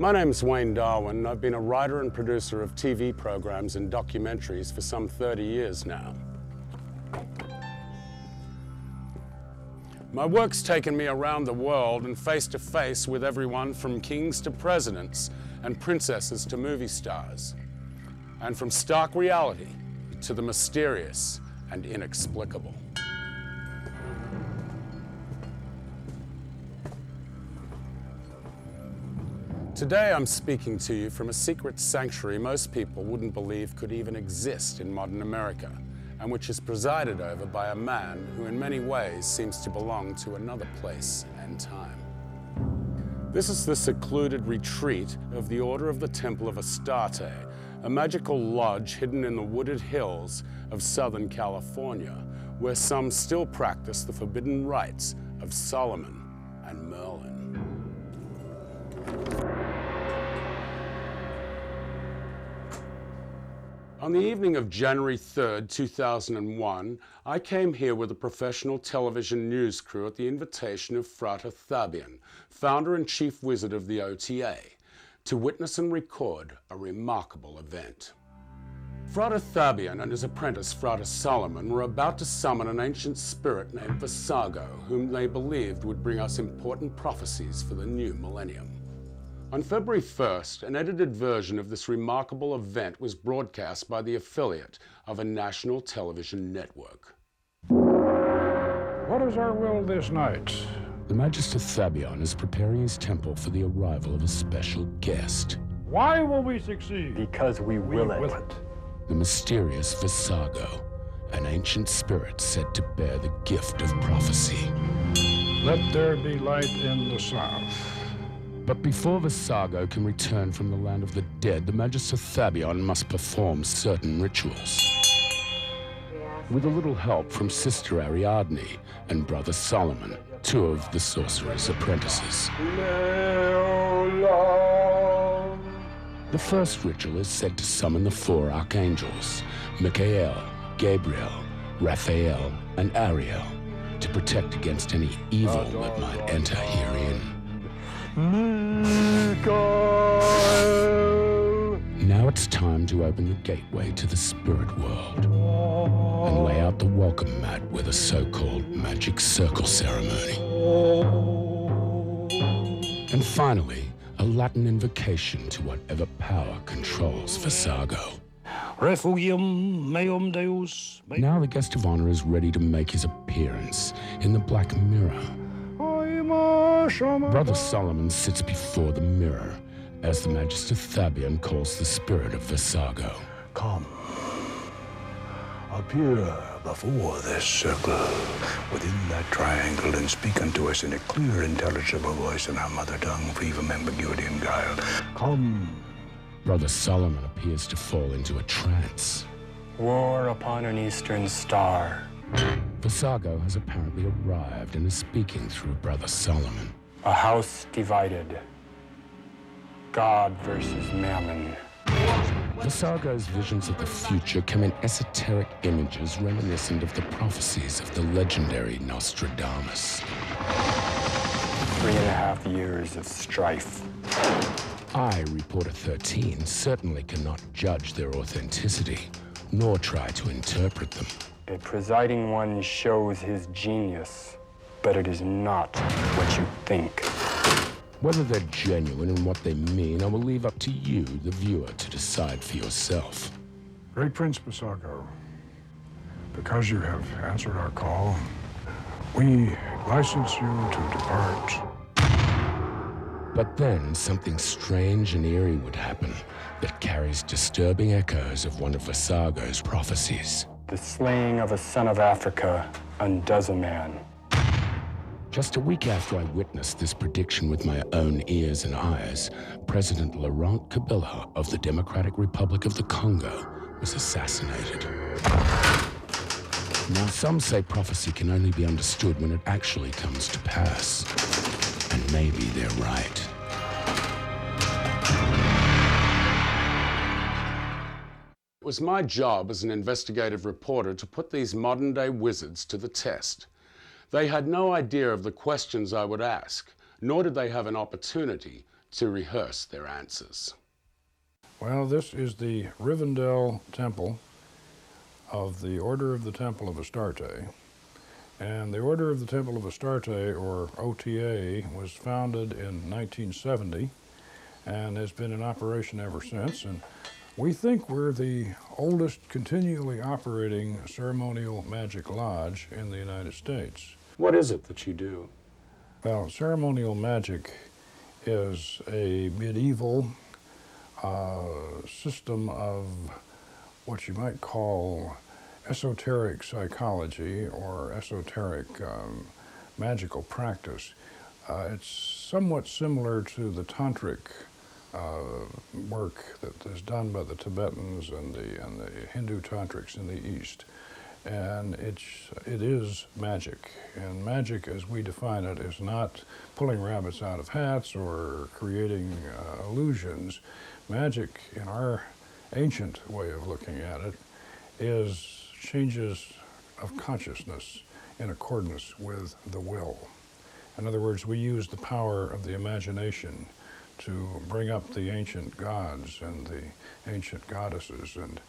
My name's Wayne Darwen. I've been a writer and producer of TV programs and documentaries for some 30 years now. My work's taken me around the world and face to face with everyone from kings to presidents and princesses to movie stars, and from stark reality to the mysterious and inexplicable. Today I'm speaking to you from a secret sanctuary most people wouldn't believe could even exist in modern America, and which is presided over by a man who in many ways seems to belong to another place and time. This is the secluded retreat of the Order of the Temple of Astarte, a magical lodge hidden in the wooded hills of Southern California, where some still practice the forbidden rites of Solomon and Merlin. On the evening of January 3rd, 2001, I came here with a professional television news crew at the invitation of Frater Thabion, founder and chief wizard of the OTA, to witness and record a remarkable event. Frater Thabion and his apprentice Frater Solomon were about to summon an ancient spirit named Visago, whom they believed would bring us important prophecies for the new millennium. On February 1st, an edited version of this remarkable event was broadcast by the affiliate of a national television network. What is our will this night? The Magister Thabion is preparing his temple for the arrival of a special guest. Why will we succeed? Because we will it. The mysterious Visago, an ancient spirit said to bear the gift of prophecy. Let there be light in the south. But before Visago can return from the land of the dead, the Magister Thabion must perform certain rituals. With a little help from Sister Ariadne and Brother Solomon, two of the sorcerer's apprentices. The first ritual is said to summon the four archangels, Michael, Gabriel, Raphael, and Ariel, to protect against any evil that might enter herein. Now it's time to open the gateway to the spirit world and lay out the welcome mat with a so-called magic circle ceremony. And finally, a Latin invocation to whatever power controls Visago. Refugium meum Deus. Now the guest of honor is ready to make his appearance in the Black Mirror. Brother Solomon sits before the mirror as the Magister Thabion calls the spirit of Visago. Come, appear before this circle, within that triangle, and speak unto us in a clear, intelligible voice in our mother tongue, free from ambiguity and guile. Come. Brother Solomon appears to fall into a trance. War upon an eastern star. Visago has apparently arrived and is speaking through Brother Solomon. A house divided. God versus Mammon. Visago's visions of the future come in esoteric images reminiscent of the prophecies of the legendary Nostradamus. 3.5 years of strife. I, Reporter 13, certainly cannot judge their authenticity, nor try to interpret them. A presiding one shows his genius, but it is not what you think. Whether they're genuine and what they mean, I will leave up to you, the viewer, to decide for yourself. Great Prince Visago, because you have answered our call, we license you to depart. But then something strange and eerie would happen that carries disturbing echoes of one of Visago's prophecies. The slaying of a son of Africa undoes a man. Just a week after I witnessed this prediction with my own ears and eyes, President Laurent Kabila of the Democratic Republic of the Congo was assassinated. Now, some say prophecy can only be understood when it actually comes to pass. And maybe they're right. It was my job as an investigative reporter to put these modern-day wizards to the test. They had no idea of the questions I would ask, nor did they have an opportunity to rehearse their answers. Well, this is the Rivendell Temple of the Order of the Temple of Astarte. And the Order of the Temple of Astarte, or OTA, was founded in 1970 and has been in operation ever since. And we think we're the oldest continually operating ceremonial magic lodge in the United States. What is it that you do? Well, ceremonial magic is a medieval system of what you might call esoteric psychology or esoteric magical practice. It's somewhat similar to the tantric work that is done by the Tibetans and the Hindu tantrics in the East. And it is magic. And magic, as we define it, is not pulling rabbits out of hats or creating illusions. Magic, in our ancient way of looking at it, is changes of consciousness in accordance with the will. In other words, we use the power of the imagination to bring up the ancient gods and the ancient goddesses and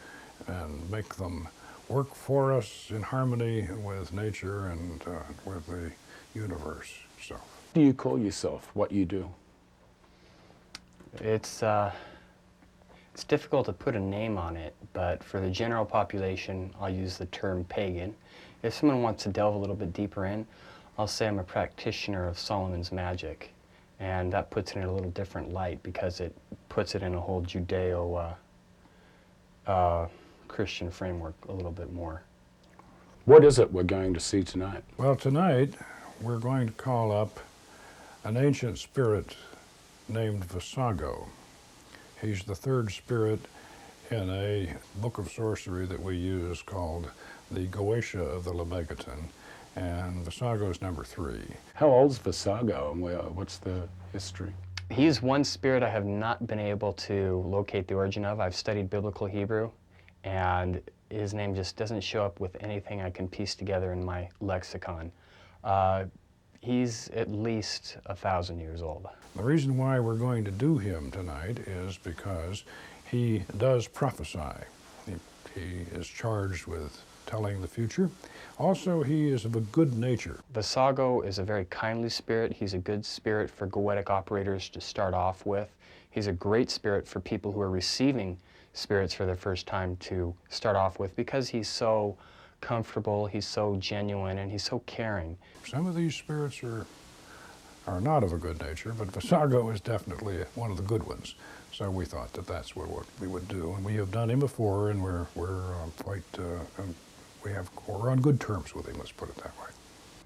make them work for us in harmony with nature and with the universe. So, Do you call yourself what you do? It's difficult to put a name on it, but for the general population, I'll use the term pagan. If someone wants to delve a little bit deeper in, I'll say I'm a practitioner of Solomon's magic, and that puts it in a little different light because it puts it in a whole Judeo-Christian framework a little bit more. What is it we're going to see tonight? well, tonight we're going to call up an ancient spirit named Visago. He's the third spirit in a book of sorcery that we use called the Goetia of the Lebegaton, and Visago is number 3. How old's Visago and what's the history? He's one spirit I have not been able to locate the origin of. I've studied Biblical Hebrew, and his name just doesn't show up with anything I can piece together in my lexicon. He's at least 1,000 years old. The reason why we're going to do him tonight is because he does prophesy. He is charged with telling the future. Also, he is of a good nature. Visago is a very kindly spirit. He's a good spirit for goetic operators to start off with. He's a great spirit for people who are receiving spirits for their first time to start off with because he's so comfortable, he's so genuine, and he's so caring. Some of these spirits are not of a good nature, but Visago is definitely one of the good ones. So we thought that that's what we would do, and we have done him before, and we're on good terms with him. Let's put it that way.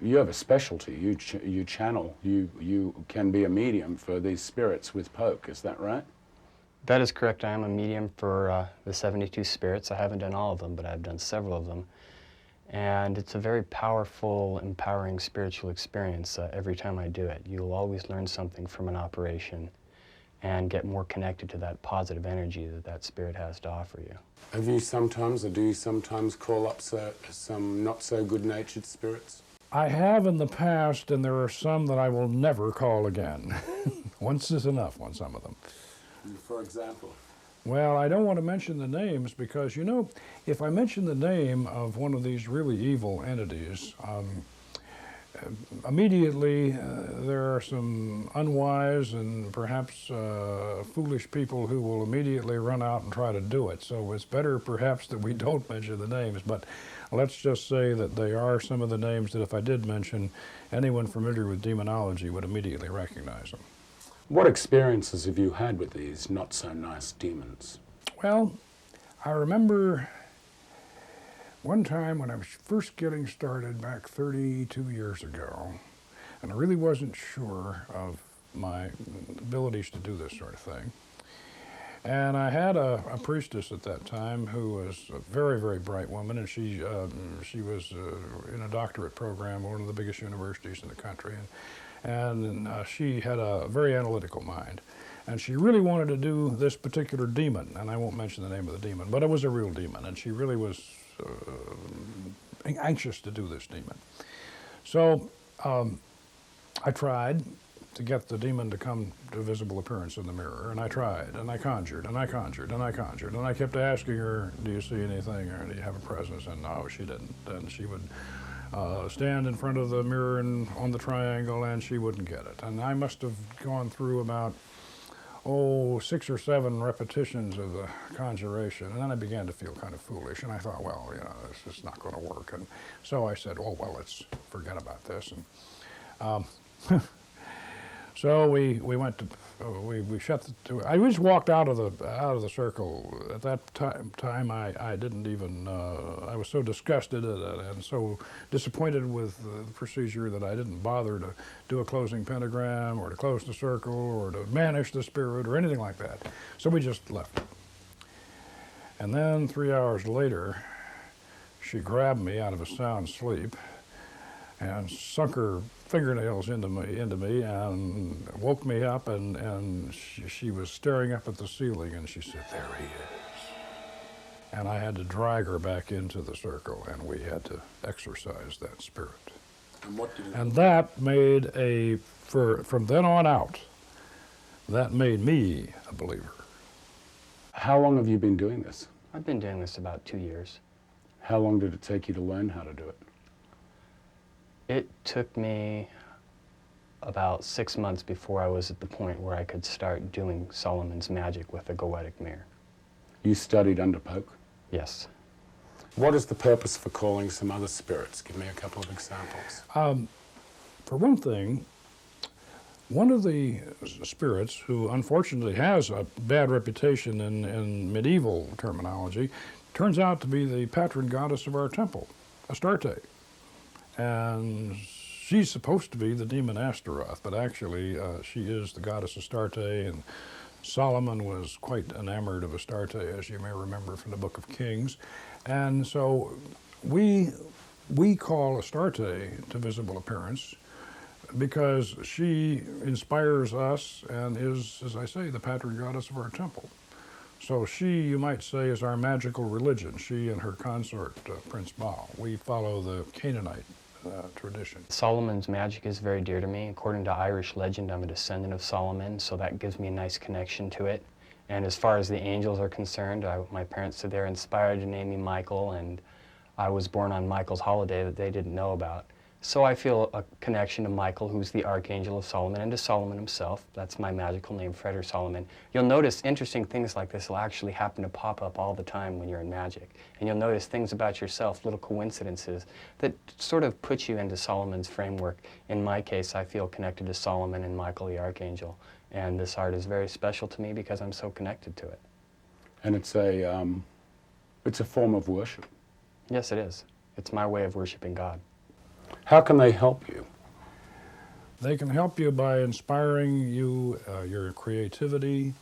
You have a specialty. You channel. You can be a medium for these spirits with poke. Is that right? That is correct. I am a medium for the 72 spirits. I haven't done all of them, but I've done several of them. And it's a very powerful, empowering spiritual experience every time I do it. You'll always learn something from an operation and get more connected to that positive energy that spirit has to offer you. Have you sometimes, or do you sometimes call up some not so good-natured spirits? I have in the past, and there are some that I will never call again. Once is enough on some of them. For example? Well, I don't want to mention the names because, you know, if I mention the name of one of these really evil entities, immediately there are some unwise and perhaps foolish people who will immediately run out and try to do it. So it's better perhaps that we don't mention the names, but let's just say that they are some of the names that if I did mention, anyone familiar with demonology would immediately recognize them. What experiences have you had with these not-so-nice demons? Well, I remember one time when I was first getting started back 32 years ago, and I really wasn't sure of my abilities to do this sort of thing. And I had a priestess at that time who was a very, very bright woman, and she was in a doctorate program at one of the biggest universities in the country. And she had a very analytical mind. And she really wanted to do this particular demon, and I won't mention the name of the demon, but it was a real demon, and she really was anxious to do this demon. So I tried to get the demon to come to visible appearance in the mirror. And I tried, and I conjured, and I conjured, and I conjured. And I kept asking her, do you see anything, or do you have a presence? And no, she didn't. And she would stand in front of the mirror and on the triangle, and she wouldn't get it. And I must have gone through about, 6 or 7 repetitions of the conjuration. And then I began to feel kind of foolish. And I thought, well, this is not going to work. And so I said, oh, well, let's forget about this. And so we went to, we shut the door. I just walked out of the circle. At that time I didn't even, I was so disgusted and so disappointed with the procedure that I didn't bother to do a closing pentagram or to close the circle or to banish the spirit or anything like that. So we just left. And then 3 hours later, she grabbed me out of a sound sleep and sunk her fingernails into me and woke me up, and she was staring up at the ceiling, and she said, there he is. And I had to drag her back into the circle, and we had to exorcise that spirit. And what did you And that made from then on out, that made me a believer. How long have you been doing this? I've been doing this about 2 years. How long did it take you to learn how to do it? It took me about 6 months before I was at the point where I could start doing Solomon's magic with a goetic mirror. You studied under Pope? Yes. What is the purpose for calling some other spirits? Give me a couple of examples. For one thing, one of the spirits who unfortunately has a bad reputation in medieval terminology turns out to be the patron goddess of our temple, Astarte. And she's supposed to be the demon Astaroth, but actually she is the goddess Astarte, and Solomon was quite enamored of Astarte, as you may remember from the Book of Kings. And so we call Astarte to visible appearance because she inspires us and is, as I say, the patron goddess of our temple. So she, you might say, is our magical religion. She and her consort, Prince Baal. We follow the Canaanite tradition. Solomon's magic is very dear to me. According to Irish legend, I'm a descendant of Solomon, so that gives me a nice connection to it. And as far as the angels are concerned, my parents said they're inspired to name me Michael, and I was born on Michael's holiday that they didn't know about. So I feel a connection to Michael, who's the archangel of Solomon, and to Solomon himself. That's my magical name, Frater Solomon. You'll notice interesting things like this will actually happen to pop up all the time when you're in magic. And you'll notice things about yourself, little coincidences, that sort of put you into Solomon's framework. In my case, I feel connected to Solomon and Michael the archangel. And this art is very special to me because I'm so connected to it. And it's a form of worship. Yes, it is. It's my way of worshiping God. How can they help you? They can help you by inspiring you, your creativity.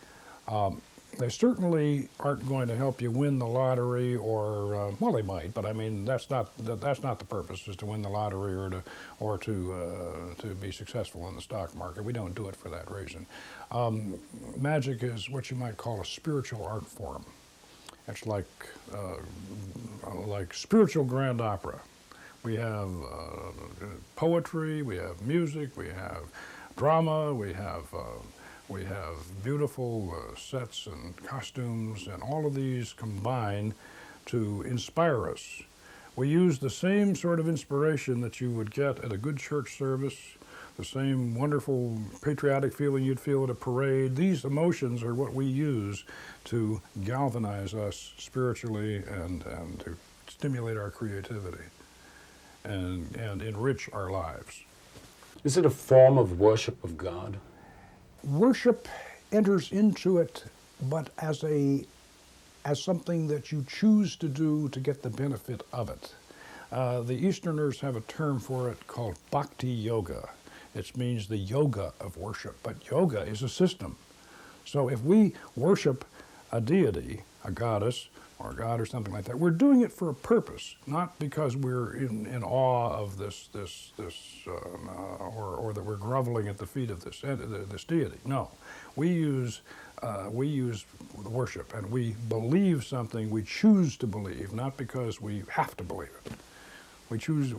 They certainly aren't going to help you win the lottery, or well, they might, but I mean that's not the purpose, is to win the lottery or to be successful in the stock market. We don't do it for that reason. Magic is what you might call a spiritual art form. It's like spiritual grand opera. We have poetry, we have music, we have drama, we have beautiful sets and costumes, and all of these combine to inspire us. We use the same sort of inspiration that you would get at a good church service, the same wonderful patriotic feeling you'd feel at a parade. These emotions are what we use to galvanize us spiritually and to stimulate our creativity and enrich our lives. Is it a form of worship of God? Worship enters into it, but as something that you choose to do to get the benefit of it. The Easterners have a term for it called bhakti yoga. It means the yoga of worship, but yoga is a system. So if we worship a deity, a goddess, or a god or something like that, we're doing it for a purpose, not because we're in awe of this or that we're groveling at the feet of this deity. No, we use worship, and we believe something we choose to believe, not because we have to believe it. We choose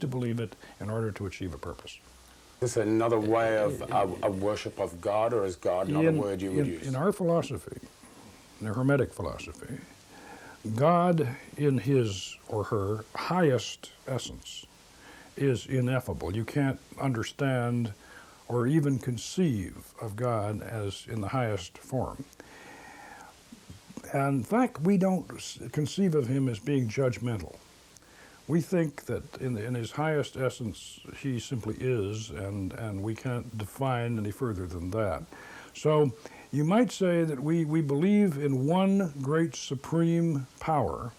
to believe it in order to achieve a purpose. Is this another way of a worship of God, or is God not a word you would use? In our philosophy, in the Hermetic philosophy, God in his or her highest essence is ineffable. You can't understand or even conceive of God as in the highest form. And in fact, we don't conceive of him as being judgmental. We think that in his highest essence, he simply is, and we can't define any further than that. So you might say that we believe in one great supreme power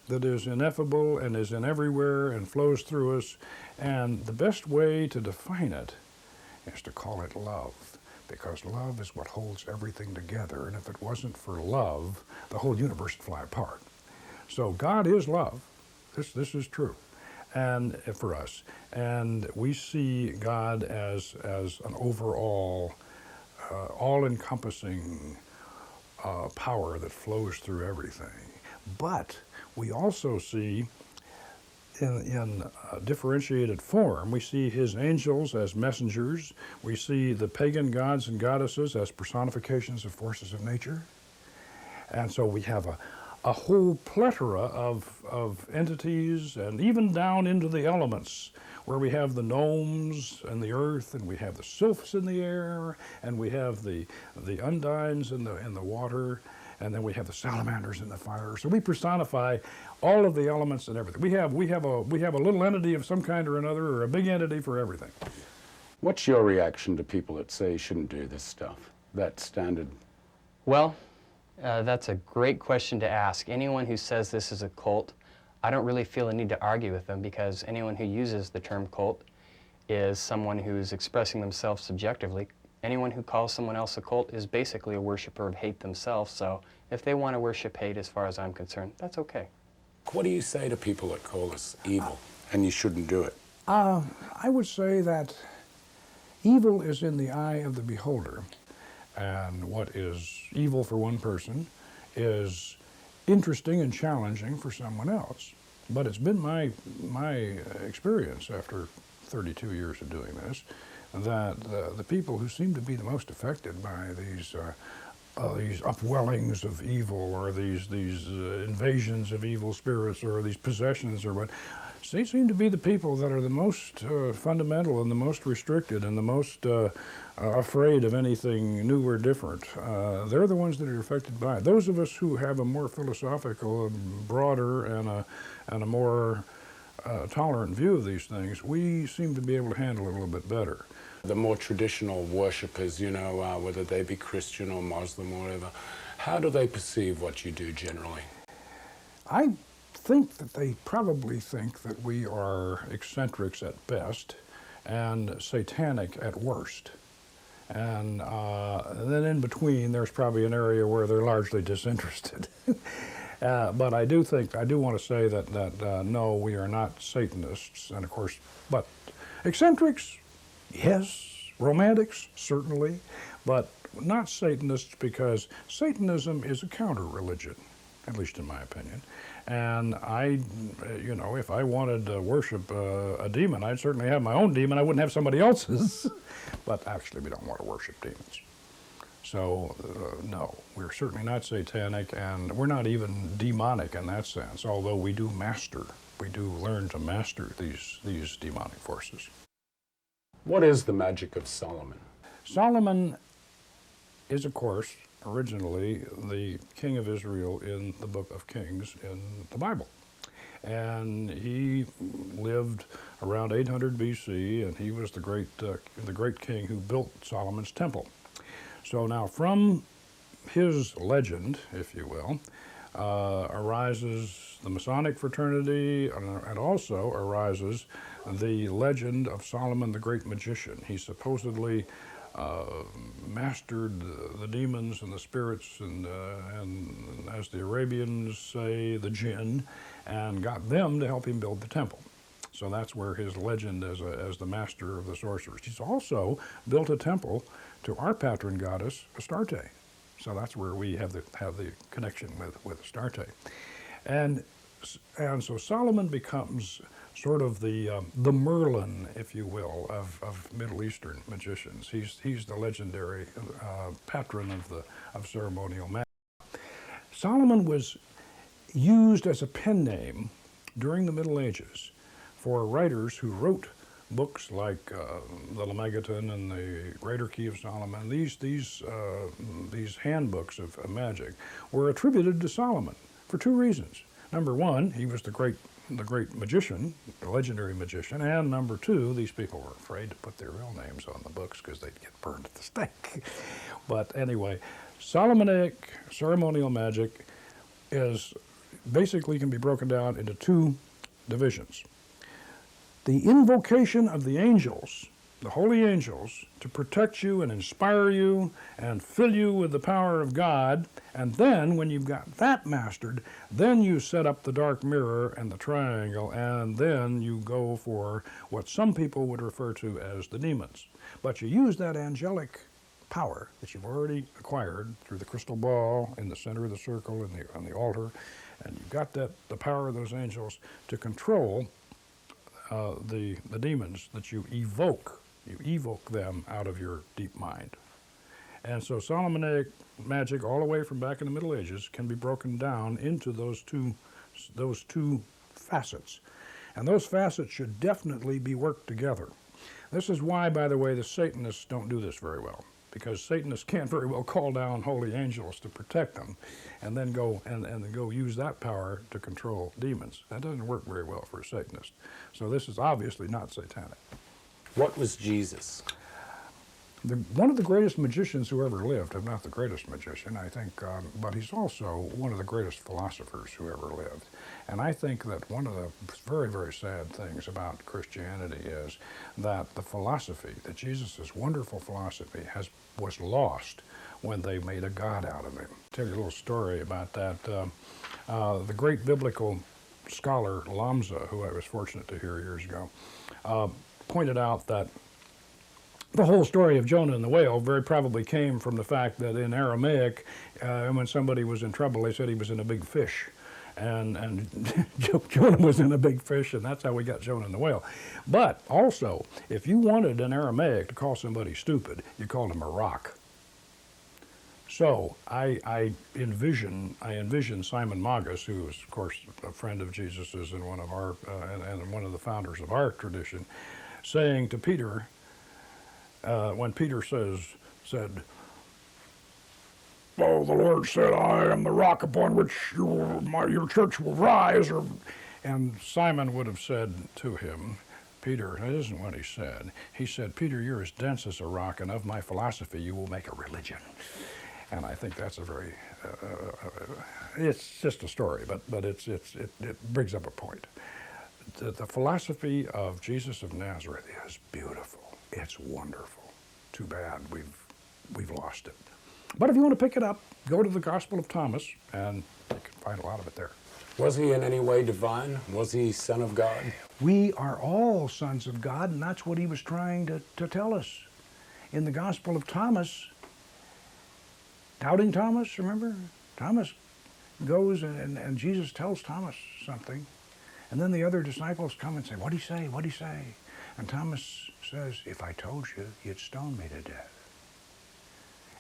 that is ineffable and is in everywhere and flows through us, and the best way to define it is to call it love, because love is what holds everything together, and if it wasn't for love, the whole universe would fly apart. So God is love. This is true, and for us, and we see God as an overall, all-encompassing power that flows through everything. But we also see, in a differentiated form, we see his angels as messengers. We see the pagan gods and goddesses as personifications of forces of nature, and so we have a whole plethora of entities, and even down into the elements, where we have the gnomes and the earth, and we have the sylphs in the air, and we have the undines in the water, and then we have the salamanders in the fire. So we personify all of the elements and everything. We have a little entity of some kind or another, or a big entity for everything. What's your reaction to people that say you shouldn't do this stuff? That standard. Well, that's a great question to ask. Anyone who says this is a cult, I don't really feel a need to argue with them, because anyone who uses the term cult is someone who's expressing themselves subjectively. Anyone who calls someone else a cult is basically a worshiper of hate themselves, so if they want to worship hate, as far as I'm concerned, that's okay. What do you say to people that call us evil and you shouldn't do it? I would say that evil is in the eye of the beholder. And what is evil for one person is interesting and challenging for someone else. But it's been my experience after 32 years of doing this, that the people who seem to be the most affected by these upwellings of evil, or these invasions of evil spirits, or these possessions, or what, they seem to be the people that are the most fundamental and the most restricted and the most afraid of anything new or different. They're the ones that are affected by it. Those of us who have a more philosophical, broader, and a more tolerant view of these things, we seem to be able to handle it a little bit better. The more traditional worshippers, whether they be Christian or Muslim or whatever, how do they perceive what you do generally? I think that they probably think that we are eccentrics at best and satanic at worst. And then in between, there's probably an area where they're largely disinterested. But I do want to say that no, we are not Satanists, and of course, but eccentrics, yes, romantics, certainly, but not Satanists, because Satanism is a counter-religion, at least in my opinion. And if I wanted to worship a demon, I'd certainly have my own demon. I wouldn't have somebody else's. But actually, we don't want to worship demons. So, no, we're certainly not satanic, and we're not even demonic in that sense, although we do learn to master these demonic forces. What is the Magick of Solomon? Solomon is, of course, originally the king of Israel in the book of Kings in the Bible. And he lived around 800 BC, and he was the great king who built Solomon's temple. So now from his legend, if you will, arises the Masonic fraternity, and also arises the legend of Solomon the great magician. He supposedly mastered the demons and the spirits, and as the Arabians say, the jinn, and got them to help him build the temple. So that's where his legend as the master of the sorcerers. He's also built a temple to our patron goddess, Astarte. So that's where we have the connection with Astarte. And so Solomon becomes sort of the Merlin, if you will, of Middle Eastern magicians. He's the legendary patron of ceremonial magic. Solomon was used as a pen name during the Middle Ages for writers who wrote books like the Lemegeton and the Greater Key of Solomon. These handbooks of magic were attributed to Solomon for two reasons. Number one, he was the great magician, the legendary magician, and number two, these people were afraid to put their real names on the books because they'd get burned at the stake. But anyway, Solomonic ceremonial magic is basically can be broken down into two divisions. The invocation of the angels, the holy angels, to protect you and inspire you and fill you with the power of God, and then when you've got that mastered, then you set up the dark mirror and the triangle, and then you go for what some people would refer to as the demons. But you use that angelic power that you've already acquired through the crystal ball in the center of the circle on the altar, and you've got the power of those angels to control the demons that you evoke. You evoke them out of your deep mind. And so Solomonic magic, all the way from back in the Middle Ages, can be broken down into those two facets. And those facets should definitely be worked together. This is why, by the way, the Satanists don't do this very well, because Satanists can't very well call down holy angels to protect them and then go use that power to control demons. That doesn't work very well for a Satanist. So this is obviously not satanic. What was Jesus? One of the greatest magicians who ever lived, if not the greatest magician, I think, but he's also one of the greatest philosophers who ever lived. And I think that one of the very, very sad things about Christianity is that the philosophy, that Jesus' wonderful philosophy, was lost when they made a god out of him. I'll tell you a little story about that. The great biblical scholar Lamza, who I was fortunate to hear years ago, pointed out that the whole story of Jonah and the whale very probably came from the fact that in Aramaic, when somebody was in trouble, they said he was in a big fish. And Jonah was in a big fish, and that's how we got Jonah and the whale. But also, if you wanted in Aramaic to call somebody stupid, you called him a rock. So I envision Simon Magus, who is, of course, a friend of Jesus's and one of our and one of the founders of our tradition, saying to Peter, when Peter said, "Oh, the Lord said, I am the rock upon which your church will rise," and Simon would have said to him, Peter, that isn't what he said. He said, "Peter, you're as dense as a rock, and of my philosophy you will make a religion." And I think that's a very, it's just a story, but it brings up a point. The philosophy of Jesus of Nazareth is beautiful. It's wonderful. Too bad we've lost it. But if you want to pick it up, go to the Gospel of Thomas, and you can find a lot of it there. Was he in any way divine? Was he Son of God? We are all sons of God, and that's what he was trying to tell us. In the Gospel of Thomas, doubting Thomas, remember? Thomas goes and Jesus tells Thomas something, and then the other disciples come and say, "What'd he say? What'd he say?" And Thomas says, "If I told you, you'd stone me to death."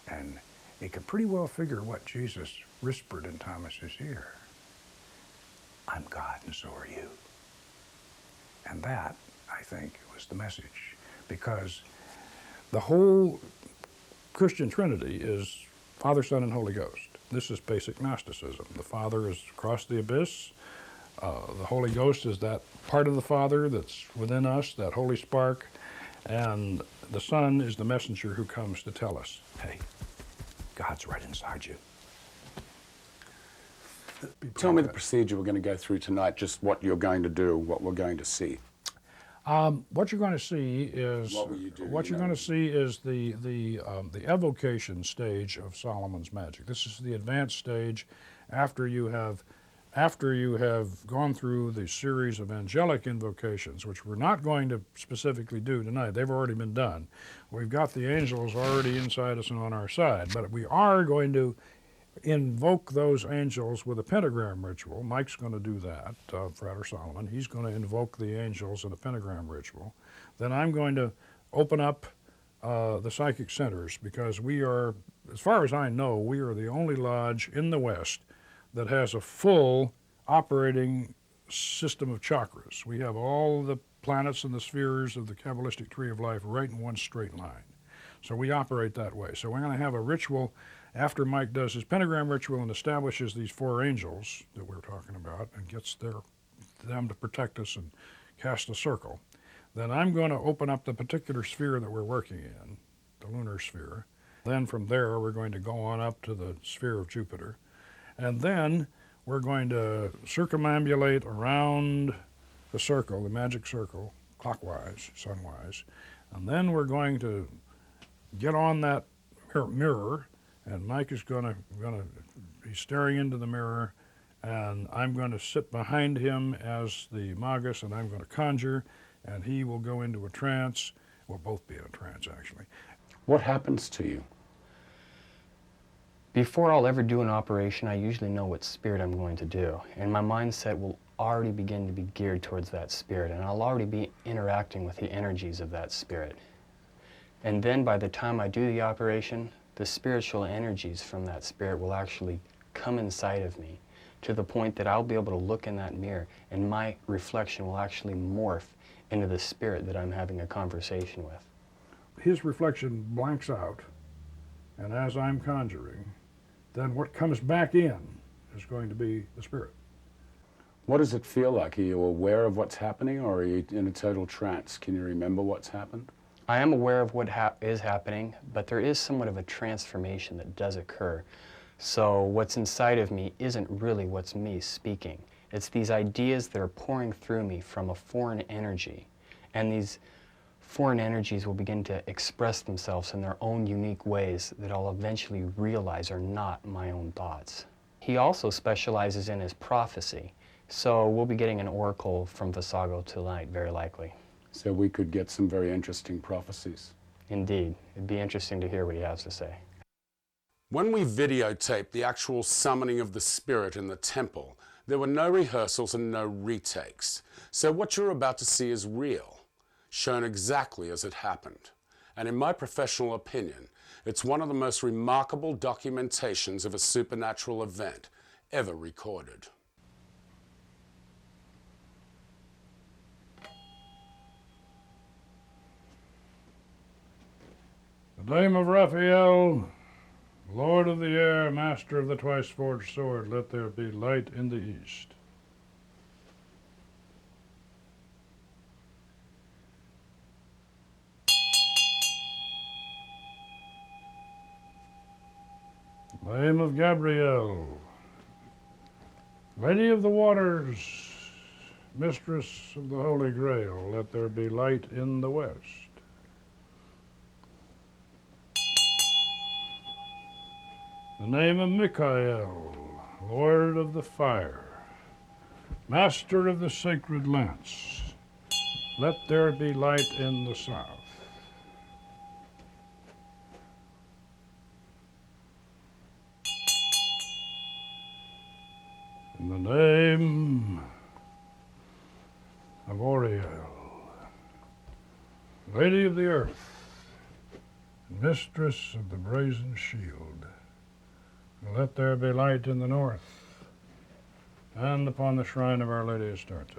And you can pretty well figure what Jesus whispered in Thomas's ear. "I'm God, and so are you." And that, I think, was the message, because the whole Christian Trinity is Father, Son, and Holy Ghost. This is basic Gnosticism. The Father is across the abyss. The Holy Ghost is that part of the Father that's within us, that holy spark, and the Son is the messenger who comes to tell us, hey, God's right inside you. Tell me the procedure we're going to go through tonight, just what you're going to do, what we're going to see. What you're going to see is the evocation stage of Solomon's magic. This is the advanced stage after you have gone through the series of angelic invocations, which we're not going to specifically do tonight. They've already been done. We've got the angels already inside us and on our side, but we are going to invoke those angels with a pentagram ritual. Mike's going to do that, Frater Solomon. He's going to invoke the angels in a pentagram ritual. Then I'm going to open up the psychic centers, because we are, as far as I know, we are the only lodge in the West that has a full operating system of chakras. We have all the planets and the spheres of the Kabbalistic tree of life right in one straight line. So we operate that way. So we're going to have a ritual after Mike does his pentagram ritual and establishes these 4 angels that we're talking about and gets them to protect us and cast a circle. Then I'm going to open up the particular sphere that we're working in, the lunar sphere. Then from there we're going to go on up to the sphere of Jupiter. And then we're going to circumambulate around the circle, the magic circle, clockwise, sunwise. And then we're going to get on that mirror, and Mike is going to be staring into the mirror, and I'm going to sit behind him as the magus, and I'm going to conjure, and he will go into a trance. We'll both be in a trance, actually. What happens to you? Before I'll ever do an operation, I usually know what spirit I'm going to do, and my mindset will already begin to be geared towards that spirit, and I'll already be interacting with the energies of that spirit. And then by the time I do the operation, the spiritual energies from that spirit will actually come inside of me, to the point that I'll be able to look in that mirror and my reflection will actually morph into the spirit that I'm having a conversation with. His reflection blanks out, and as I'm conjuring, then what comes back in is going to be the spirit. What does it feel like? Are you aware of what's happening, or are you in a total trance? Can you remember what's happened? I am aware of what is happening, but there is somewhat of a transformation that does occur. So what's inside of me isn't really what's me speaking. It's these ideas that are pouring through me from a foreign energy. And these foreign energies will begin to express themselves in their own unique ways that I'll eventually realize are not my own thoughts. He also specializes in his prophecy. So we'll be getting an oracle from Visago tonight, very likely. So we could get some very interesting prophecies. Indeed. It'd be interesting to hear what he has to say. When we videotaped the actual summoning of the spirit in the temple, there were no rehearsals and no retakes. So what you're about to see is real, shown exactly as it happened. And in my professional opinion, it's one of the most remarkable documentations of a supernatural event ever recorded. The name of Raphael, Lord of the air, master of the twice-forged sword, let there be light in the east. The name of Gabrielle, Lady of the waters, mistress of the Holy Grail, let there be light in the west. The name of Michael, Lord of the fire, master of the sacred lance, let there be light in the south. In the name of Oriel, Lady of the earth, mistress of the brazen shield, let there be light in the north, and upon the shrine of Our Lady Astarte.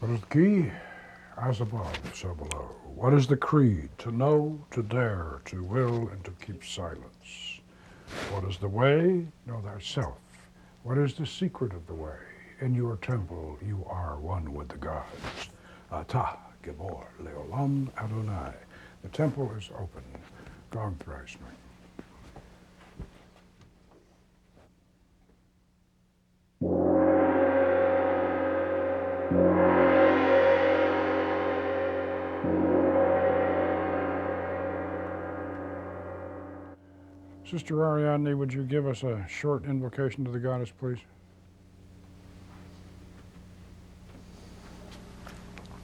What is the key? As above, so below. What is the creed? To know, to dare, to will, and to keep silence. What is the way? Know thyself. What is the secret of the way? In your temple you are one with the gods. Atah, Gibor, Leolam, Adonai. The temple is open. Gong thrice, Mike. Sister Ariadne, would you give us a short invocation to the goddess, please?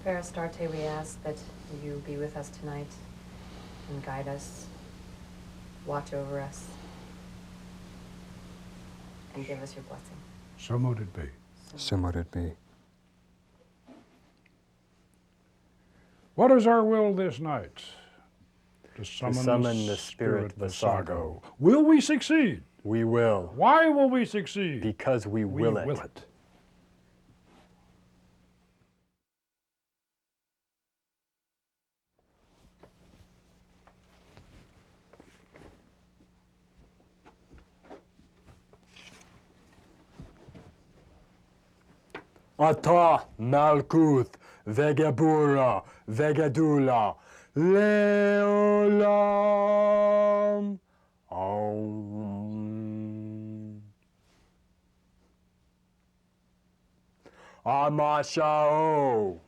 Frater Solomon, we ask that you be with us tonight and guide us, watch over us, and give us your blessing. So mote it be. So mote it be. What is our will this night? To summon the spirit Vasago. Will we succeed? We will. Why will we succeed? Because we will it. Will it. Ata, Malkuth, Vegebura, Vegedula, Leolam. Om. Amashao.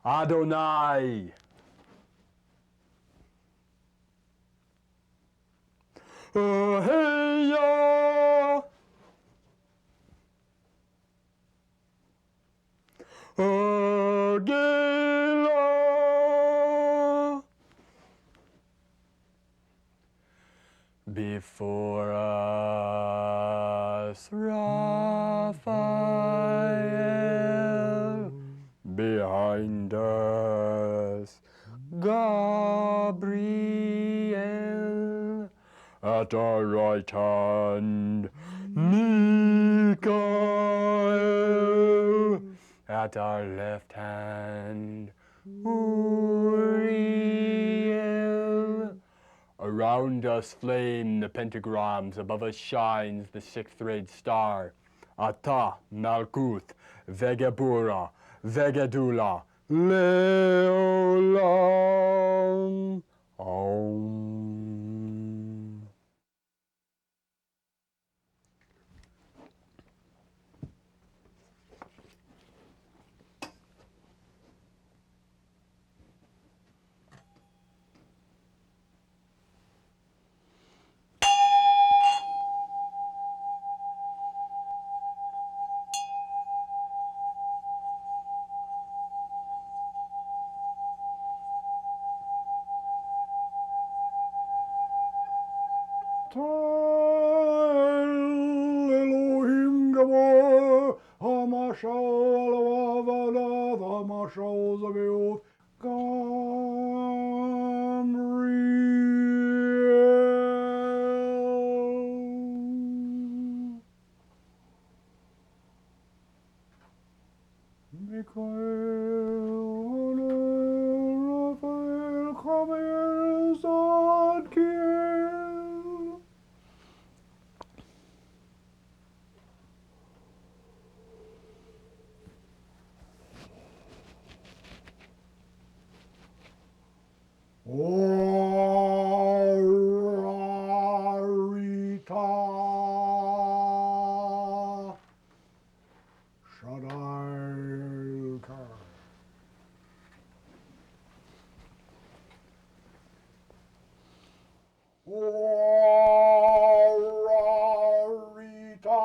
Adonai. Heya. Agila. Before us, Raphael. Behind us, Gabriel. At our right hand, Michael. At our left hand, Uriel. Around us flame the pentagrams, above us shines the sixth red star. Ata, Malkuth, Vegebura, Vegedula, Leolam. Om. Elohim Gabor, Hamashal Alavada, Hamashal Zabeoth, Gamriel. Michael, Raphael, Chamiel, Zadkiel. Orarita Shadailka. Orarita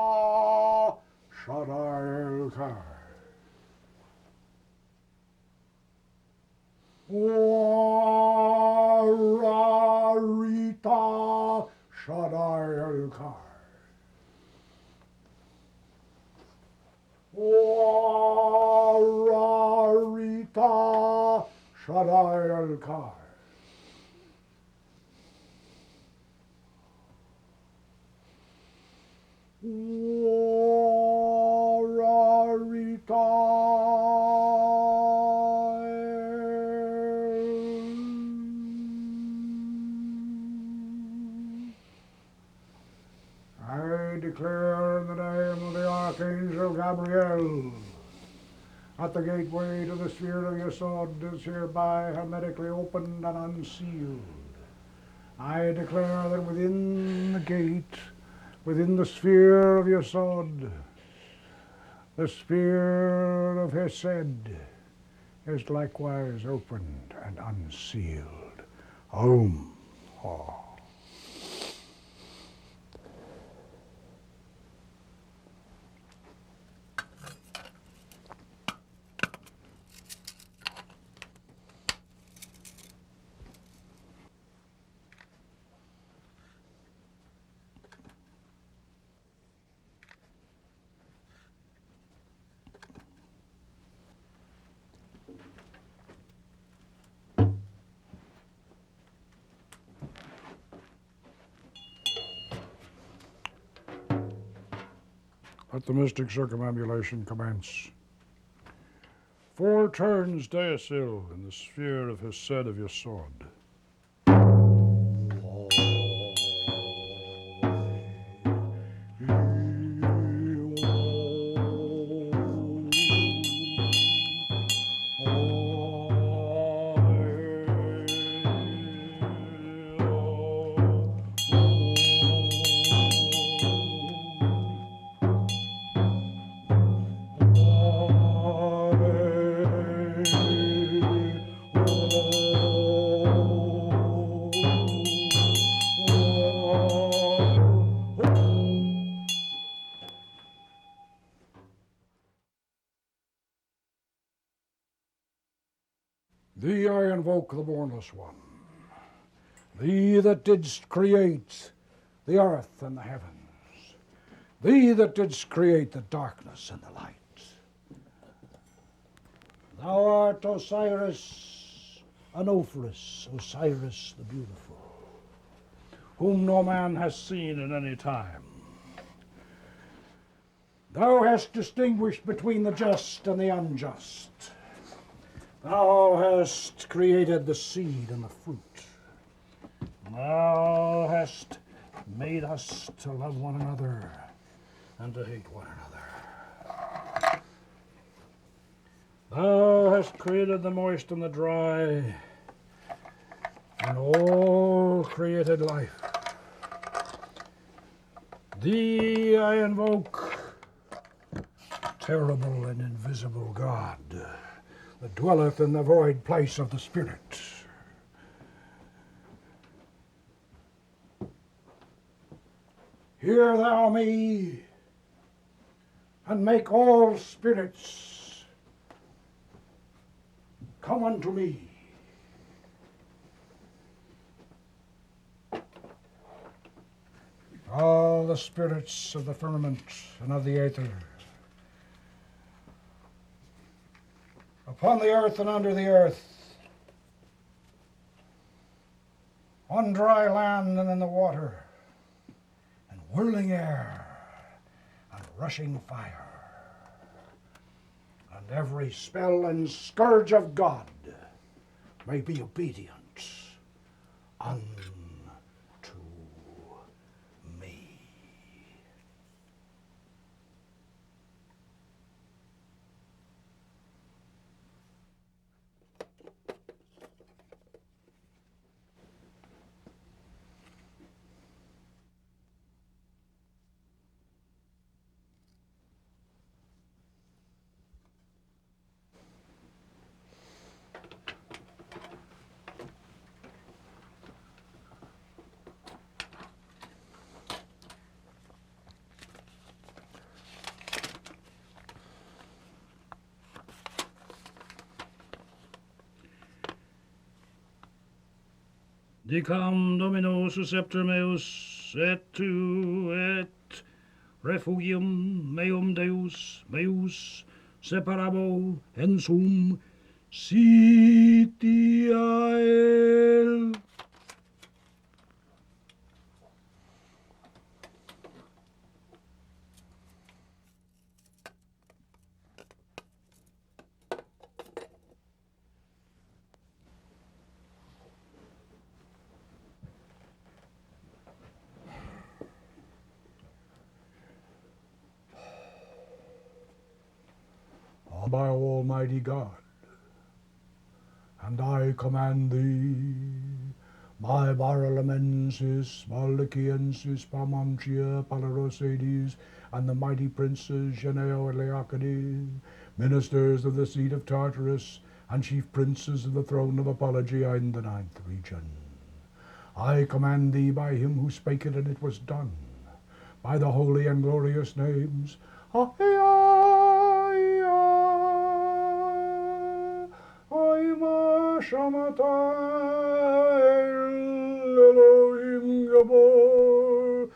Shadailka. Orarita Shadailka. Orarita Shadailka. I declare in the name of the Archangel Gabriel that the gateway to the sphere of Yesod is hereby hermetically opened and unsealed. I declare that within the gate, within the sphere of Yesod, the spirit of Hesed is likewise opened and unsealed. Om. Ah. Let the mystic circumambulation commence. 4 turns Deosil in the sphere of his set of Yesod. Thee I invoke, the Bornless One, Thee that didst create the earth and the heavens, Thee that didst create the darkness and the light. Thou art Osiris, Anopheris, Osiris the beautiful, whom no man has seen in any time. Thou hast distinguished between the just and the unjust. Thou hast created the seed and the fruit. Thou hast made us to love one another and to hate one another. Thou hast created the moist and the dry and all created life. Thee I invoke, terrible and invisible God, that dwelleth in the void place of the Spirit. Hear thou me, and make all spirits come unto me. All the spirits of the firmament and of the aether, upon the earth and under the earth, on dry land and in the water, and whirling air and rushing fire, and every spell and scourge of God may be obedient unto me. Dicam Domino susceptor meus et tu et refugium meum Deus meus separabo en sum sitiael. By Almighty God, and I command thee, my Barolamensis, Maliciensis, Pamantia, Palarosades, and the mighty princes, Geneo and Leocades, ministers of the seat of Tartarus, and chief princes of the throne of apology in the 9th region. I command thee by him who spake it, and it was done, by the holy and glorious names, Elohim Gabor,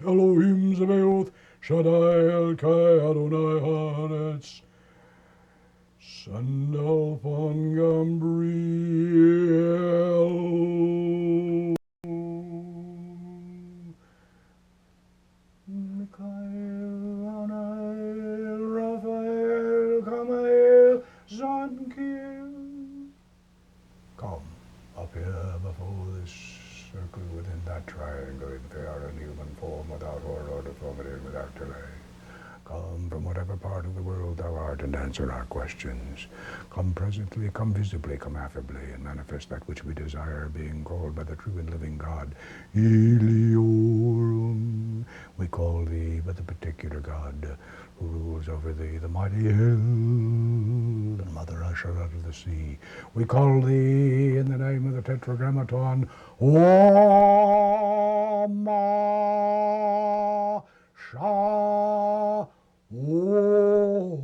Elohim Zebaoth, Shaddai El-Kai Adonai Haaretz, Sandal Pon Gambriel, Mikhael, Anael, Raphael, Kamael, Zankir. Come up here before this circle within that triangle in fair and human form, without horror or deformity and without delay. Come from whatever part of the world thou art, and answer our questions. Come presently, come visibly, come affably, and manifest that which we desire, being called by the true and living God, Eliorum. We call thee by the particular God who rules over thee, the mighty hill, and mother usher out of the sea. We call thee in the name of the Tetragrammaton, Oma Sha O,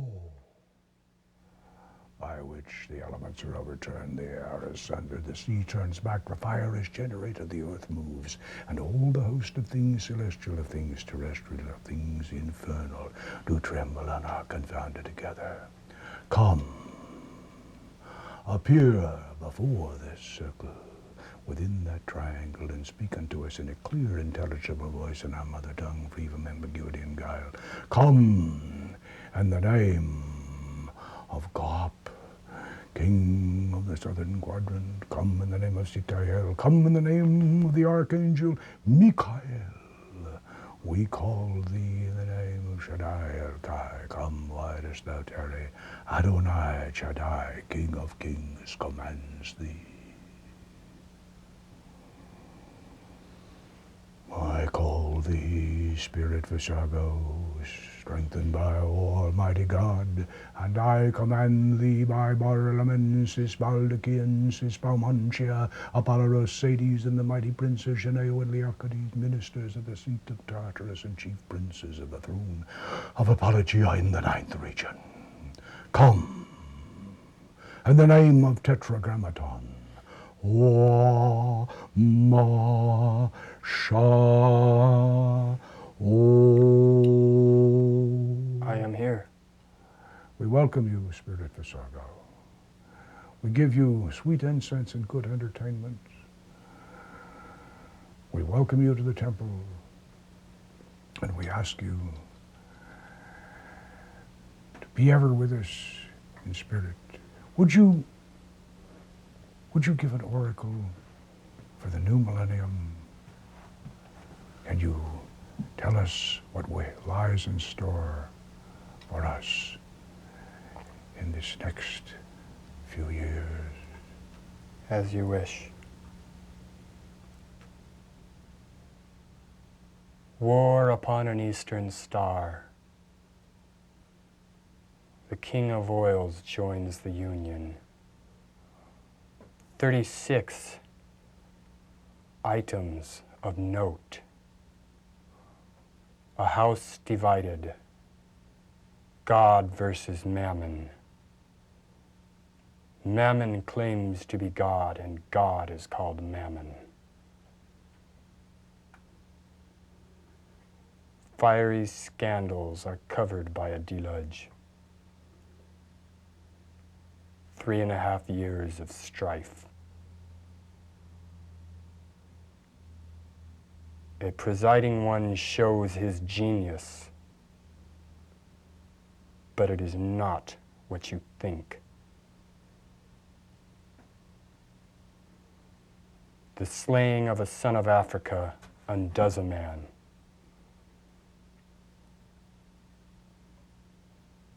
by which the elements are overturned, the air is sundered, the sea turns back, the fire is generated, the earth moves, and all the host of things celestial, of things terrestrial, of things infernal, do tremble and are confounded together. Come, appear before this circle, within that triangle, and speak unto us in a clear, intelligible voice in our mother tongue, free from ambiguity and guile. Come in the name of Gop, King of the southern quadrant. Come in the name of Sitael. Come in the name of the archangel Michael. We call thee in the name of Shaddai El-Kai. Come, why dost thou tarry? Adonai Shaddai, King of kings, commands thee. I call thee, Spirit Visago, strengthened by Almighty God, and I command thee by Barlamensis, Baldachiensis, Paumantia, Apolloros, Sades, and the mighty princes Geneo and Leocades, ministers of the seat of Tartarus and chief princes of the throne of Apologia in the 9th region. Come, in the name of Tetragrammaton, Ma Sha O. I am here. We welcome you, Spirit Visago. We give you sweet incense and good entertainment. We welcome you to the temple, and we ask you to be ever with us in spirit. Would you give an oracle for the new millennium? Can you tell us what lies in store for us in this next few years? As you wish. War upon an eastern star. The King of Oils joins the Union. 36 items of note. A house divided. God versus Mammon. Mammon claims to be God, and God is called Mammon. Fiery scandals are covered by a deluge. 3.5 years of strife. A presiding one shows his genius, but it is not what you think. The slaying of a son of Africa undoes a man.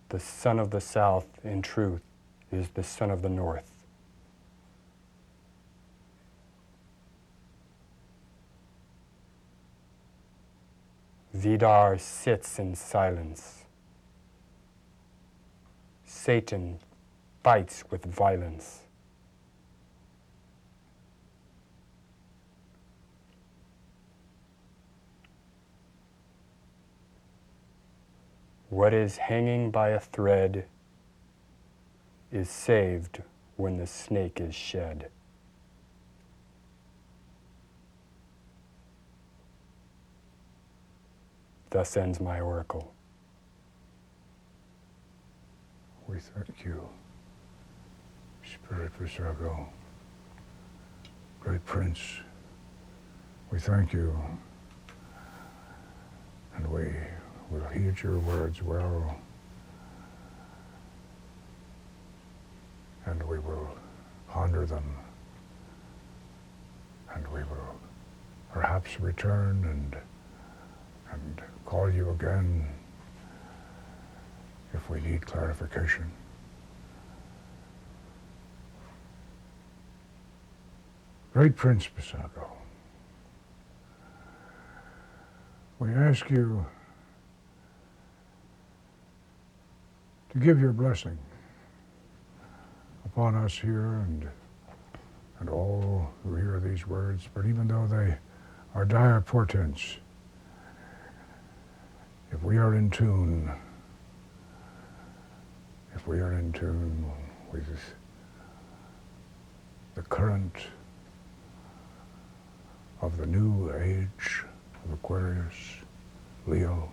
The son of the South, in truth, is the son of the North. Vidar sits in silence. Satan bites with violence. What is hanging by a thread is saved when the snake is shed. Thus ends my oracle. We thank you, Spirit Visago, Great Prince. We thank you, and we will heed your words well, and we will ponder them, and we will perhaps return and call you again if we need clarification. Great Prince Visago, we ask you to give your blessing upon us here and all who hear these words, but even though they are dire portents, if we are in tune with the current of the new age of Aquarius, Leo,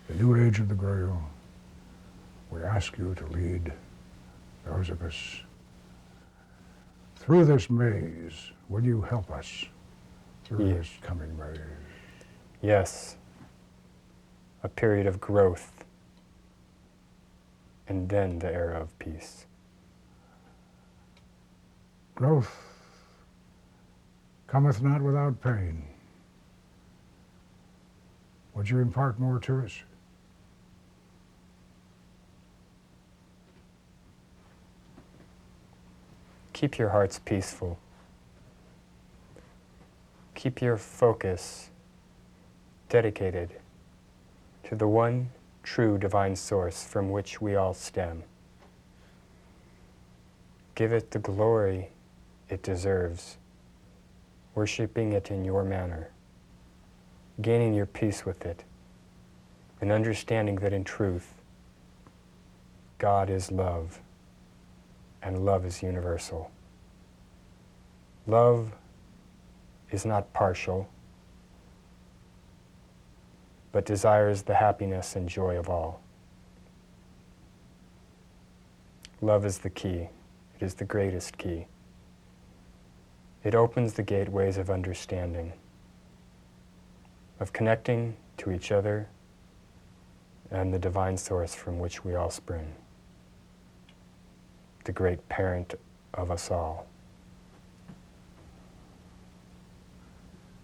the new age of the Grail, we ask you to lead those of us through this maze. Will you help us through this coming maze? Yes. A period of growth, and then the era of peace. Growth cometh not without pain. Would you impart more to us? Keep your hearts peaceful. Keep your focus dedicated to the one true divine source from which we all stem. Give it the glory it deserves, worshiping it in your manner, gaining your peace with it, and understanding that in truth, God is love, and love is universal. Love is not partial, but desires the happiness and joy of all. Love is the key. It is the greatest key. It opens the gateways of understanding, of connecting to each other and the divine source from which we all spring, the great parent of us all.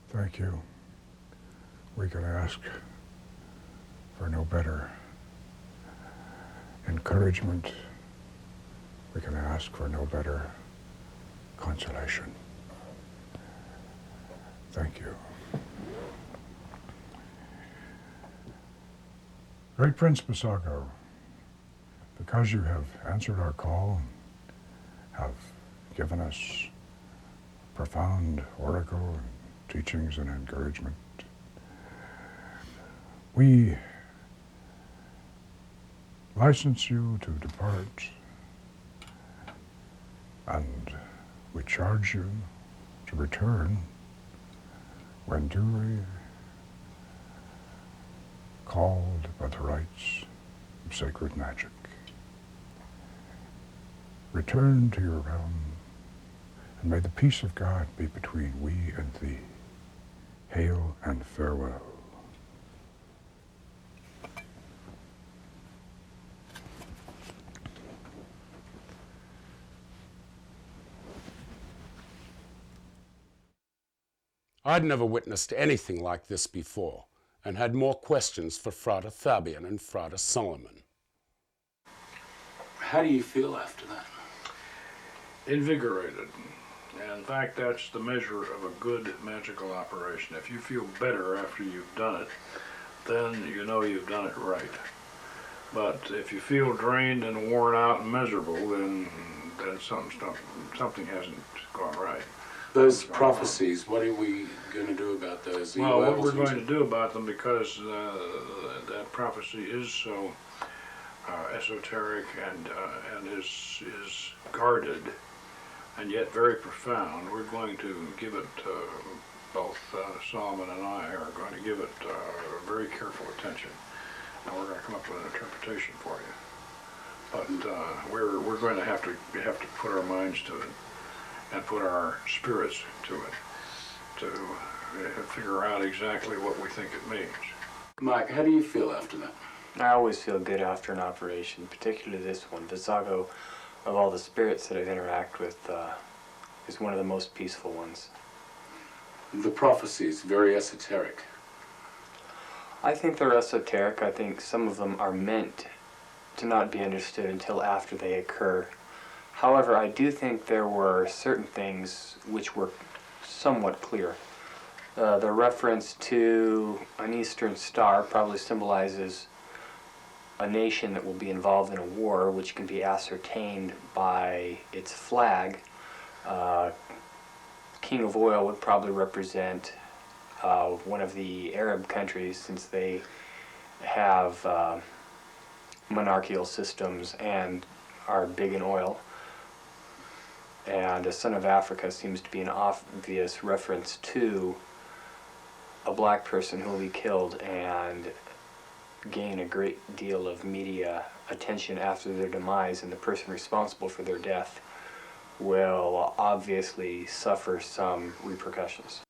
Thank you. We can ask for no better encouragement. We can ask for no better consolation. Thank you. Great Prince Visago, because you have answered our call, have given us profound oracle and teachings and encouragement, we license you to depart, and we charge you to return when duly called by the rites of sacred magic. Return to your realm, and may the peace of God be between we and thee. Hail and farewell. I'd never witnessed anything like this before, and had more questions for Frater Thabion and Frater Solomon. How do you feel after that? Invigorated. In fact, that's the measure of a good magical operation. If you feel better after you've done it, then you know you've done it right. But if you feel drained and worn out and miserable, then something hasn't gone right. Those prophecies, what are we going to do about those? Well, what we're going to do about them, because that prophecy is so esoteric and is guarded and yet very profound, we're going to give it, both Solomon and I are going to give it very careful attention, and we're going to come up with an interpretation for you. But we're going to have to put our minds to it and put our spirits to it to figure out exactly what we think it means. Mike, how do you feel after that? I always feel good after an operation, particularly this one. Visago, of all the spirits that I've interacted with, is one of the most peaceful ones. The prophecies, very esoteric. I think they're esoteric. I think some of them are meant to not be understood until after they occur. However, I do think there were certain things which were somewhat clear. The reference to an eastern star probably symbolizes a nation that will be involved in a war, which can be ascertained by its flag. King of Oil would probably represent one of the Arab countries, since they have monarchical systems and are big in oil. And a Son of Africa seems to be an obvious reference to a black person who will be killed and gain a great deal of media attention after their demise, and the person responsible for their death will obviously suffer some repercussions.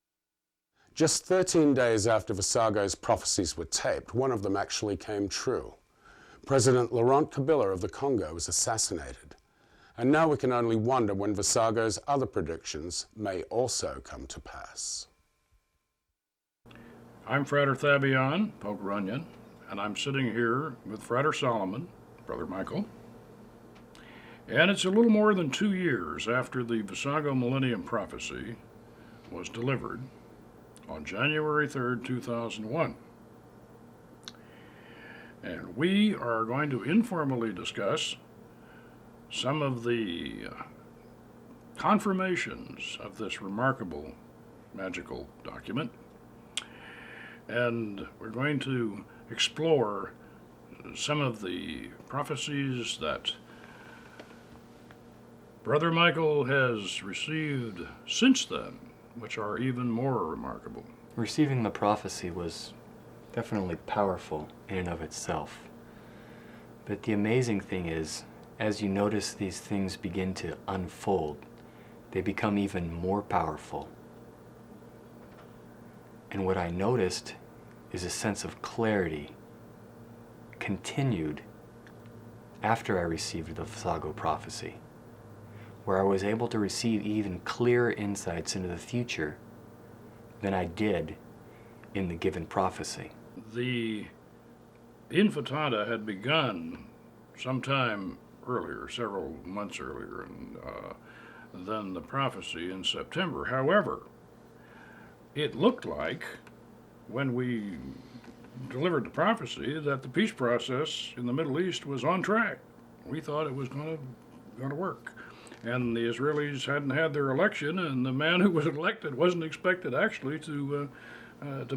Just 13 days after Visago's prophecies were taped, one of them actually came true. President Laurent Kabila of the Congo was assassinated. And now we can only wonder when Visago's other predictions may also come to pass. I'm Frater Thabion, Pope Runyon, and I'm sitting here with Frater Solomon, Brother Michael. And it's a little more than 2 years after the Visago Millennium Prophecy was delivered on January 3rd, 2001. And we are going to informally discuss some of the confirmations of this remarkable magical document. And we're going to explore some of the prophecies that Brother Michael has received since then, which are even more remarkable. Receiving the prophecy was definitely powerful in and of itself. But the amazing thing is, as you notice these things begin to unfold, they become even more powerful. And what I noticed is a sense of clarity continued after I received the Visago prophecy, where I was able to receive even clearer insights into the future than I did in the given prophecy. The Infatata had begun sometime earlier, several months earlier, than the prophecy in September. However, it looked like, when we delivered the prophecy, that the peace process in the Middle East was on track. We thought it was going to work. And the Israelis hadn't had their election, and the man who was elected wasn't expected actually to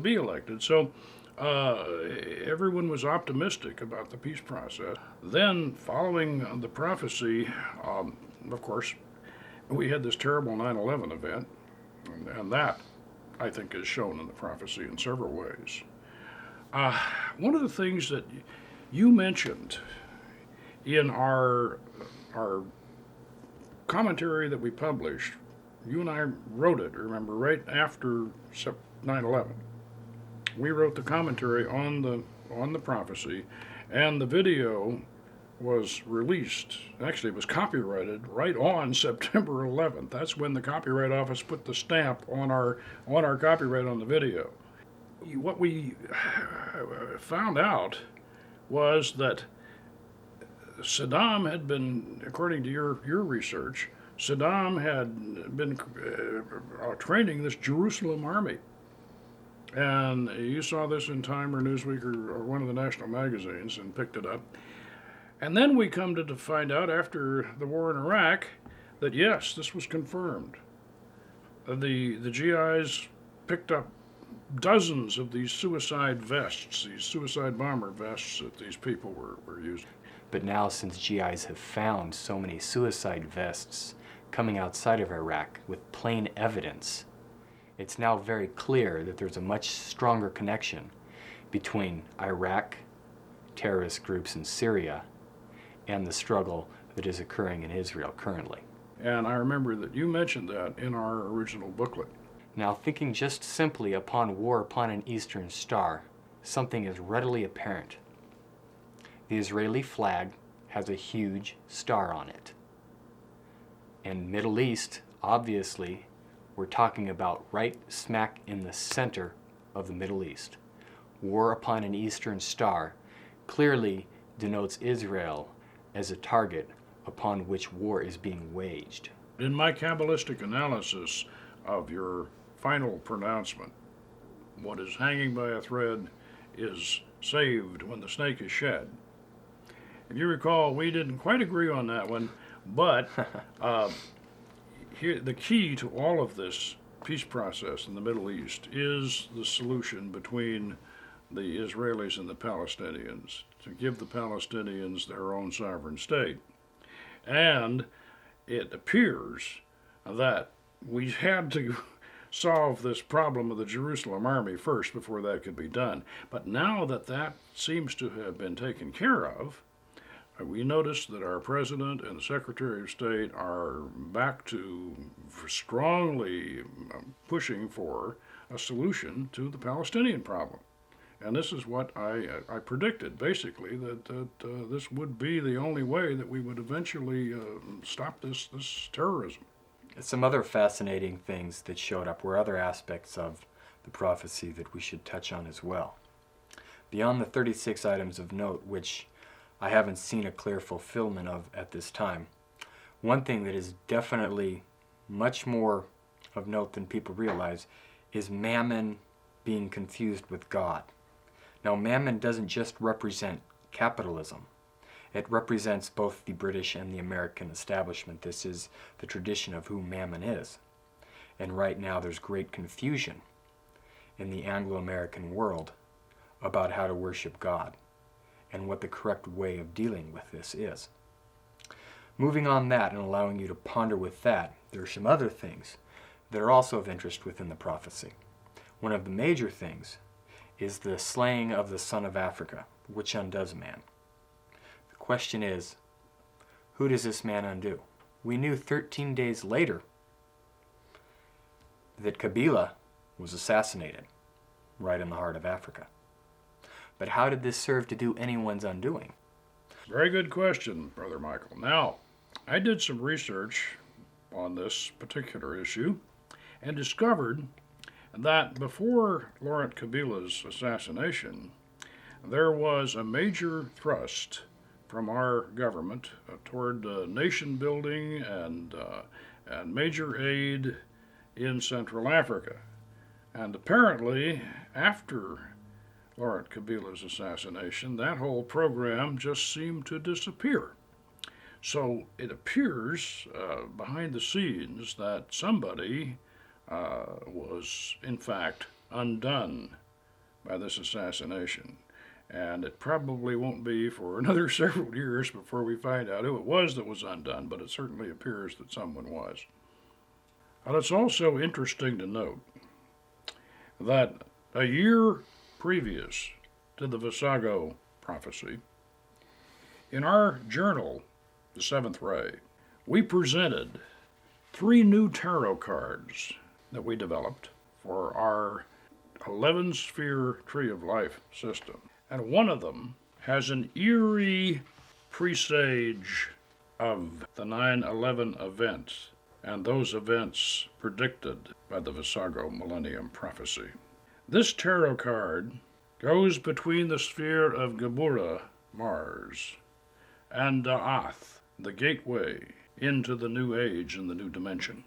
be elected. So everyone was optimistic about the peace process. Then, following the prophecy, of course, we had this terrible 9/11 event, and that, I think, is shown in the prophecy in several ways. One of the things that you mentioned in our commentary that we published, you and I wrote it, remember, right after 9/11. We wrote the commentary on the prophecy, and the video was released. Actually, it was copyrighted right on September 11th. That's when the Copyright Office put the stamp on our copyright on the video. What we found out was that Saddam had been, according to your research, Saddam had been training this Jerusalem army. And you saw this in Time or Newsweek or one of the national magazines and picked it up. And then we come to find out after the war in Iraq that yes, this was confirmed. The GIs picked up dozens of these suicide vests, these suicide bomber vests that these people were using. But now, since GIs have found so many suicide vests coming outside of Iraq with plain evidence, it's now very clear that there's a much stronger connection between Iraq, terrorist groups in Syria, and the struggle that is occurring in Israel currently. And I remember that you mentioned that in our original booklet. Now, thinking just simply upon war upon an eastern star, something is readily apparent. The Israeli flag has a huge star on it. And Middle East, obviously, we're talking about right smack in the center of the Middle East. War upon an eastern star clearly denotes Israel as a target upon which war is being waged. In my Kabbalistic analysis of your final pronouncement, what is hanging by a thread is saved when the snake is shed. If you recall, we didn't quite agree on that one, but here, the key to all of this peace process in the Middle East is the solution between the Israelis and the Palestinians, to give the Palestinians their own sovereign state. And it appears that we had to solve this problem of the Jerusalem army first before that could be done. But now that that seems to have been taken care of, we notice that our President and the Secretary of State are back to strongly pushing for a solution to the Palestinian problem. And this is what I predicted, basically, that this would be the only way that we would eventually stop this terrorism. Some other fascinating things that showed up were other aspects of the prophecy that we should touch on as well. Beyond the 36 items of note, which I haven't seen a clear fulfillment of at this time, one thing that is definitely much more of note than people realize is Mammon being confused with God. Now, Mammon doesn't just represent capitalism. It represents both the British and the American establishment. This is the tradition of who Mammon is. And right now there's great confusion in the Anglo-American world about how to worship God and what the correct way of dealing with this is. Moving on that and allowing you to ponder with that, there are some other things that are also of interest within the prophecy. One of the major things is the slaying of the son of Africa, which undoes man. The question is, who does this man undo? We knew 13 days later that Kabila was assassinated right in the heart of Africa. But how did this serve to do anyone's undoing? Very good question, Brother Michael. Now, I did some research on this particular issue and discovered that before Laurent Kabila's assassination, there was a major thrust from our government toward nation building and major aid in Central Africa. And apparently, after Laurent Kabila's assassination, that whole program just seemed to disappear. So it appears behind the scenes that somebody was, in fact, undone by this assassination. And it probably won't be for another several years before we find out who it was that was undone, but it certainly appears that someone was. And it's also interesting to note that a year previous to the Visago prophecy, in our journal, The Seventh Ray, we presented 3 new tarot cards that we developed for our 11-sphere Tree of Life system. And one of them has an eerie presage of the 9/11 events and those events predicted by the Visago Millennium Prophecy. This tarot card goes between the sphere of Gabura, Mars, and Da'ath, the gateway into the new age and the new dimension.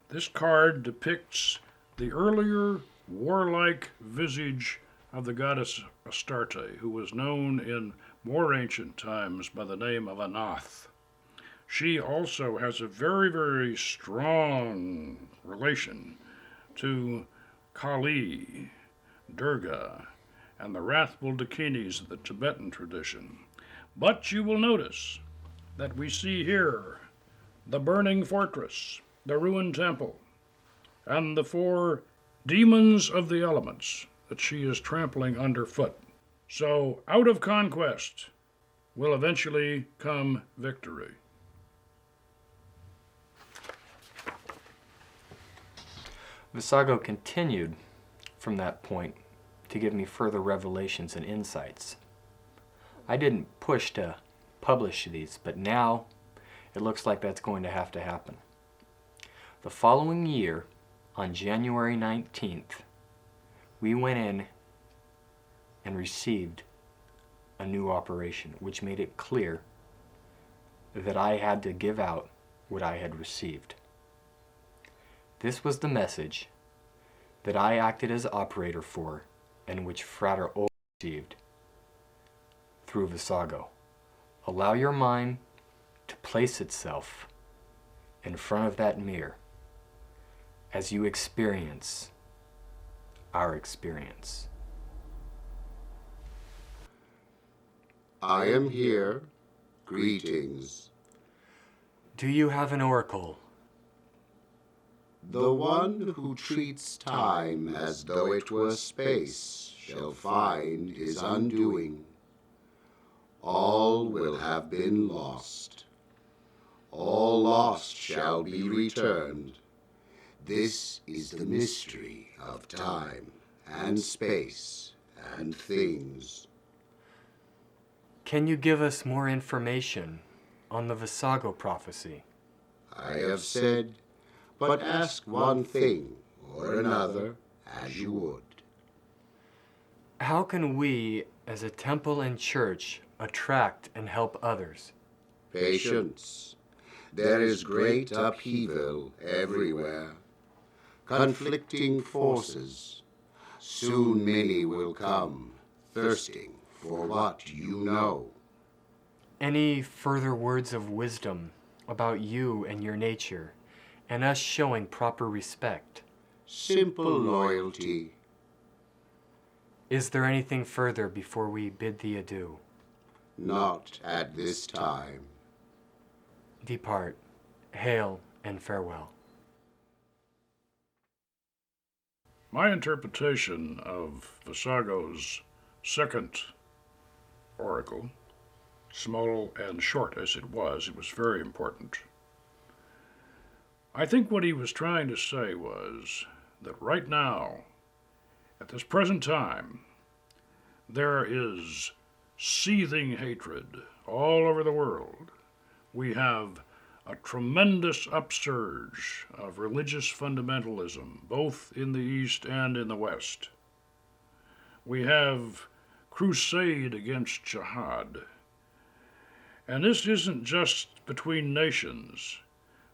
This card depicts the earlier warlike visage of the goddess Astarte, who was known in more ancient times by the name of Anath. She also has a very, very strong relation to Kali, Durga, and the wrathful Dakinis of the Tibetan tradition. But you will notice that we see here the burning fortress, the ruined temple, and the 4 demons of the elements that she is trampling underfoot. So out of conquest will eventually come victory. Visago continued from that point to give me further revelations and insights. I didn't push to publish these, but now it looks like that's going to have to happen. The following year, on January 19th, we went in and received a new operation, which made it clear that I had to give out what I had received. This was the message that I acted as operator for, and which Frater Solomon received through Visago. Allow your mind to place itself in front of that mirror as you experience our experience. I am here. Greetings. Do you have an oracle? The one who treats time as though it were space shall find his undoing. All will have been lost. All lost shall be returned. This is the mystery of time and space and things. Can you give us more information on the Visago prophecy? I have said, but ask one thing or another as you would. How can we, as a temple and church, attract and help others? Patience. There is great upheaval everywhere. Conflicting forces. Soon many will come, thirsting for what you know. Any further words of wisdom about you and your nature, and us showing proper respect? Simple loyalty. Is there anything further before we bid thee adieu? Not at this time. Depart. Hail and farewell. My interpretation of Visago's second oracle, small and short as it was very important. I think what he was trying to say was that right now, at this present time, there is seething hatred all over the world. We have a tremendous upsurge of religious fundamentalism, both in the East and in the West. We have crusade against jihad. And this isn't just between nations.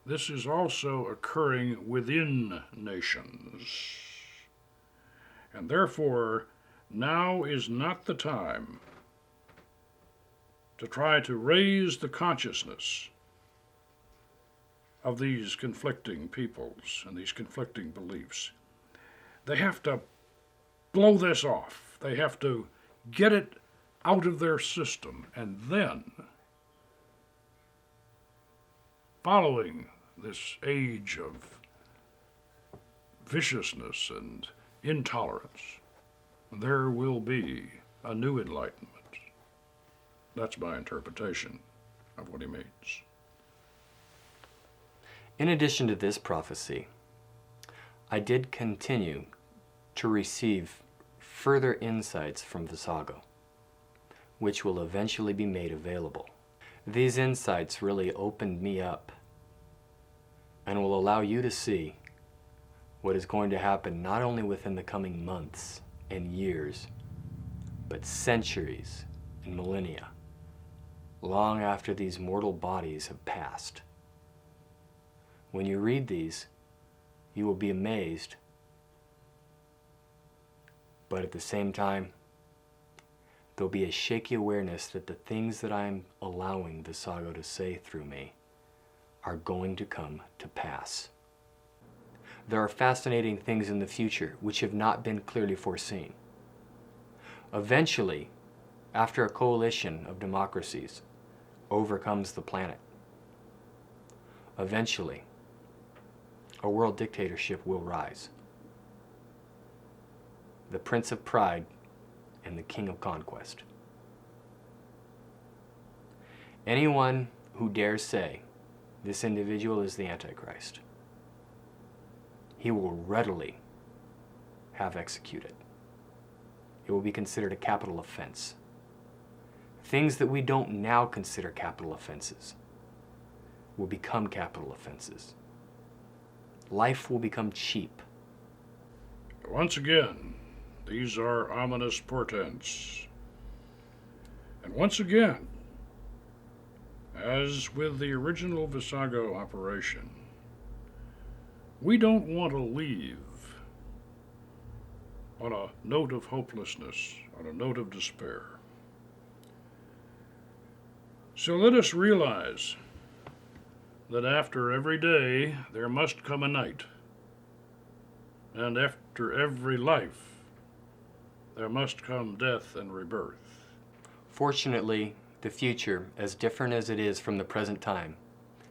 This is also occurring within nations. And therefore, now is not the time to try to raise the consciousness of these conflicting peoples and these conflicting beliefs. They have to blow this off. They have to get it out of their system, and then, following this age of viciousness and intolerance, there will be a new enlightenment. That's my interpretation of what he means. In addition to this prophecy, I did continue to receive further insights from Visago, which will eventually be made available. These insights really opened me up and will allow you to see what is going to happen not only within the coming months and years, but centuries and millennia, long after these mortal bodies have passed. When you read these, you will be amazed, but at the same time, there'll be a shaky awareness that the things that I'm allowing Visago to say through me are going to come to pass. There are fascinating things in the future which have not been clearly foreseen. Eventually, after a coalition of democracies overcomes the planet, eventually, a world dictatorship will rise. The Prince of Pride and the King of Conquest. Anyone who dares say this individual is the Antichrist, he will readily have executed. It will be considered a capital offense. Things that we don't now consider capital offenses will become capital offenses. Life will become cheap. Once again, these are ominous portents. And once again, as with the original Visago operation, we don't want to leave on a note of hopelessness, on a note of despair. So let us realize that after every day there must come a night, and after every life there must come death and rebirth. Fortunately, the future, as different as it is from the present time,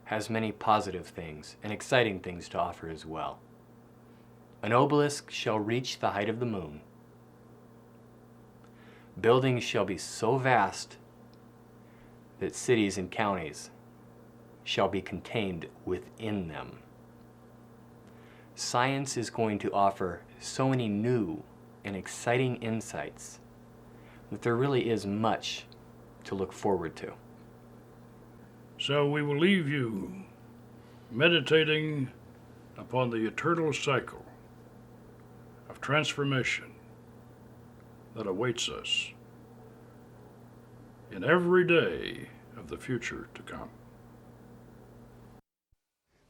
has many positive things and exciting things to offer as well. An obelisk shall reach the height of the moon. Buildings shall be so vast that cities and counties shall be contained within them. Science is going to offer so many new and exciting insights that there really is much to look forward to. So we will leave you meditating upon the eternal cycle of transformation that awaits us in every day of the future to come.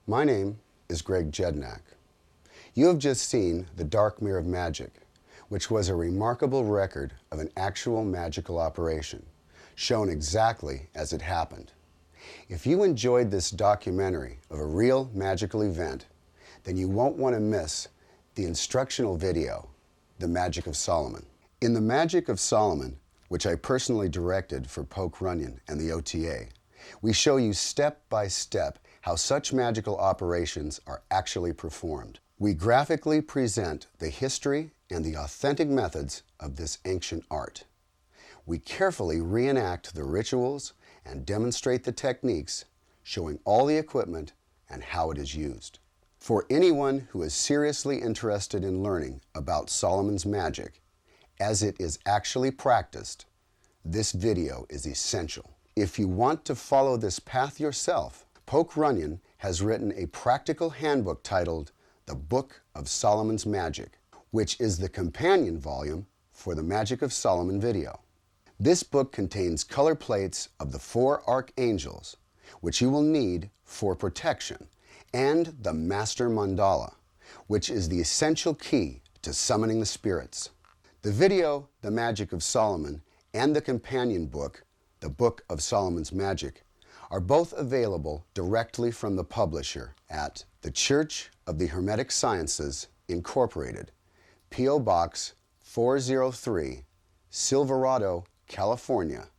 My name is Greg Jednak. You have just seen The Dark Mirror of Magick, which was a remarkable record of an actual magical operation, shown exactly as it happened. If you enjoyed this documentary of a real magical event, then you won't want to miss the instructional video, The Magick of Solomon. In The Magick of Solomon, which I personally directed for Poke Runyon and the OTA, we show you step by step how such magical operations are actually performed. We graphically present the history and the authentic methods of this ancient art. We carefully reenact the rituals and demonstrate the techniques, showing all the equipment and how it is used. For anyone who is seriously interested in learning about Solomon's magic, as it is actually practiced, this video is essential. If you want to follow this path yourself, Poke Runyon has written a practical handbook titled The Book of Solomon's Magic, which is the companion volume for the Magick of Solomon video. This book contains color plates of the 4 archangels, which you will need for protection, and the Master Mandala, which is the essential key to summoning the spirits. The video, The Magick of Solomon, and the companion book, The Book of Solomon's Magic, are both available directly from the publisher at the Church of the Hermetic Sciences, Incorporated, P.O. Box 403, Silverado, California,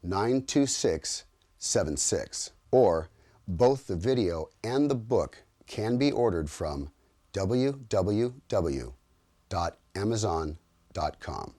92676, or both the video and the book can be ordered from www.amazon.com.